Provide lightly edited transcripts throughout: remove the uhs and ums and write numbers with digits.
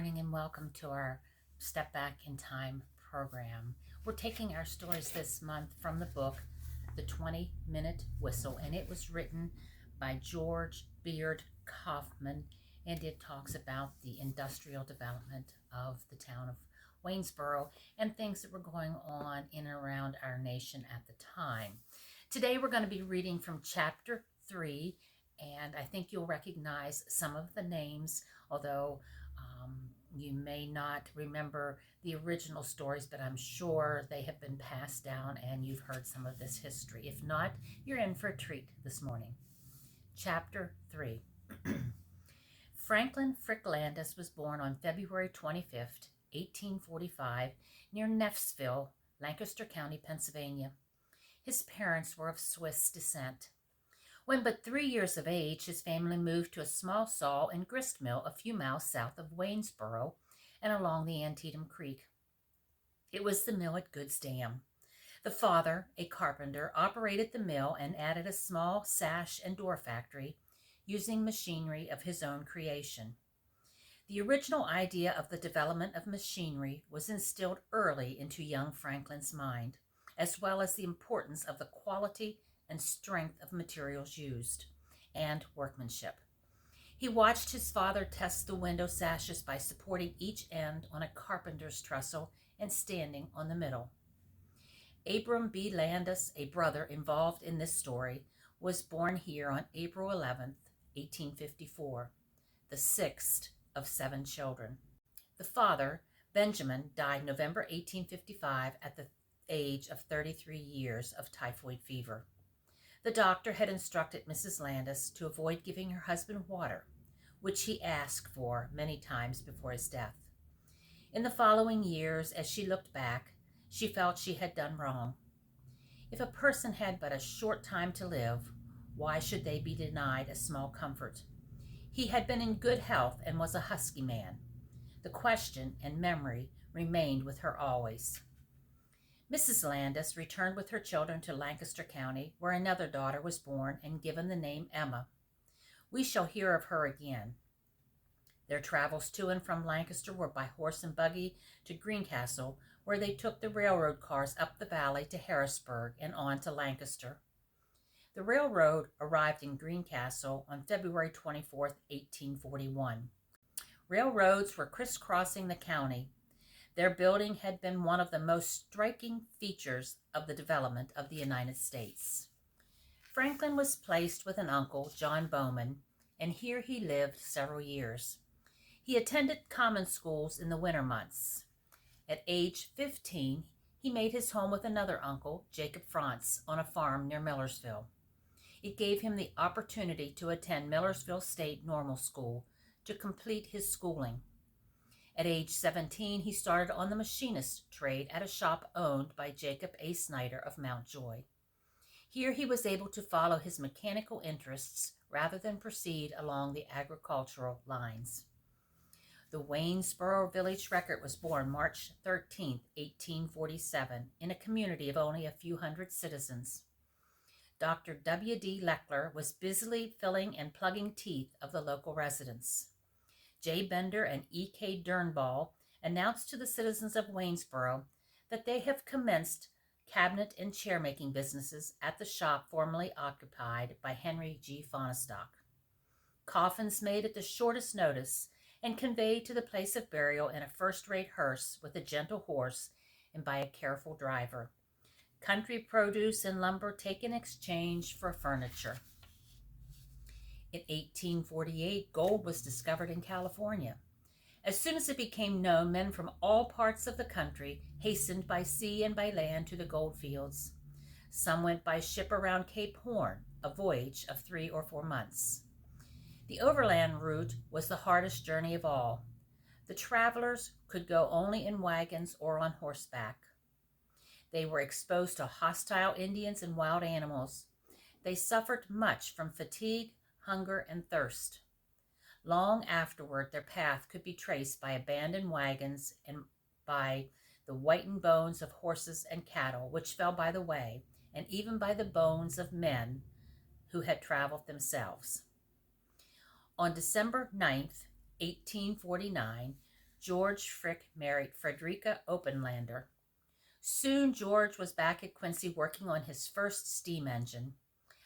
morning and welcome to our Step Back in Time program. We're taking our stories this month from the book, The 20-Minute Whistle, and it was written by George Beard Coffman, and it talks about the industrial development of the town of Waynesboro and things that were going on in and around our nation at the time. Today we're going to be reading from chapter 3, and I think you'll recognize some of the names, although you may not remember the original stories, but I'm sure they have been passed down and you've heard some of this history. If not, you're in for a treat this morning. Chapter 3. Franklin Frick Landis was born on February 25th, 1845, near Neffsville, Lancaster County, Pennsylvania. His parents were of Swiss descent. When but 3 years of age, his family moved to a small saw and grist mill a few miles south of Waynesboro and along the Antietam Creek. It was the mill at Good's Dam. The father, a carpenter, operated the mill and added a small sash and door factory using machinery of his own creation. The original idea of the development of machinery was instilled early into young Franklin's mind, as well as the importance of the quality and strength of materials used, and workmanship. He watched his father test the window sashes by supporting each end on a carpenter's trestle and standing on the middle. Abram B. Landis, a brother involved in this story, was born here on April 11th, 1854, the sixth of 7 children. The father, Benjamin, died November 1855 at the age of 33 years of typhoid fever. The doctor had instructed Mrs. Landis to avoid giving her husband water, which he asked for many times before his death. In the following years, as she looked back, she felt she had done wrong. If a person had but a short time to live, why should they be denied a small comfort? He had been in good health and was a husky man. The question and memory remained with her always. Mrs. Landis returned with her children to Lancaster County, where another daughter was born and given the name Emma. We shall hear of her again. Their travels to and from Lancaster were by horse and buggy to Greencastle, where they took the railroad cars up the valley to Harrisburg and on to Lancaster. The railroad arrived in Greencastle on February 24th, 1841. Railroads were crisscrossing the county. Their building had been one of the most striking features of the development of the United States. Franklin was placed with an uncle, John Bowman, and here he lived several years. He attended common schools in the winter months. At age 15, he made his home with another uncle, Jacob Frantz, on a farm near Millersville. It gave him the opportunity to attend Millersville State Normal School to complete his schooling. At age 17, he started on the machinist trade at a shop owned by Jacob A. Snyder of Mount Joy. Here he was able to follow his mechanical interests rather than proceed along the agricultural lines. The Waynesboro Village Record was born March 13, 1847, in a community of only a few hundred citizens. Dr. W. D. Leckler was busily filling and plugging teeth of the local residents. J. Bender and E. K. Durnball announced to the citizens of Waynesboro that they have commenced cabinet and chair-making businesses at the shop formerly occupied by Henry G. Fahnestock. Coffins made at the shortest notice and conveyed to the place of burial in a first-rate hearse with a gentle horse and by a careful driver. Country produce and lumber taken in exchange for furniture. In 1848, gold was discovered in California. As soon as it became known, men from all parts of the country hastened by sea and by land to the gold fields. Some went by ship around Cape Horn, a voyage of 3 or 4 months. The overland route was the hardest journey of all. The travelers could go only in wagons or on horseback. They were exposed to hostile Indians and wild animals. They suffered much from fatigue, hunger, and thirst. Long afterward, their path could be traced by abandoned wagons and by the whitened bones of horses and cattle which fell by the way, and even by the bones of men who had traveled themselves. On December 9th, 1849, George Frick married Frederica Openlander. Soon George was back at Quincy working on his first steam engine.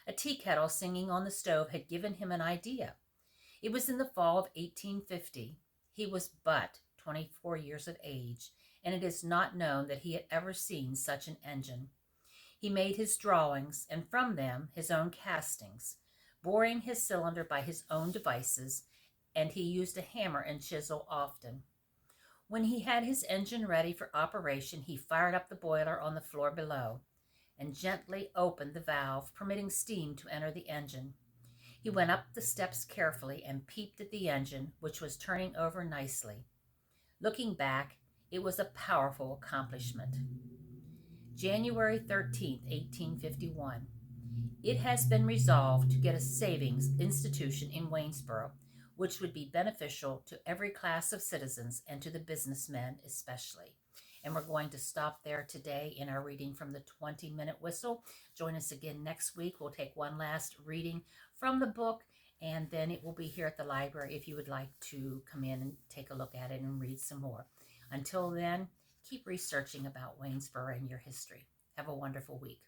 A tea kettle singing on the stove had given him an idea. It was in the fall of 1850. He was but 24 years of age, and it is not known that he had ever seen such an engine. He made his drawings, and from them his own castings, boring his cylinder by his own devices, and he used a hammer and chisel often. When he had his engine ready for operation, he fired up the boiler on the floor below and gently opened the valve, permitting steam to enter the engine. He went up the steps carefully and peeped at the engine, which was turning over nicely. Looking back, it was a powerful accomplishment. January 13th, 1851. It has been resolved to get a savings institution in Waynesboro, which would be beneficial to every class of citizens and to the businessmen especially. And we're going to stop there today in our reading from the 20-minute whistle. Join us again next week. We'll take one last reading from the book, and then it will be here at the library if you would like to come in and take a look at it and read some more. Until then, keep researching about Waynesboro and your history. Have a wonderful week.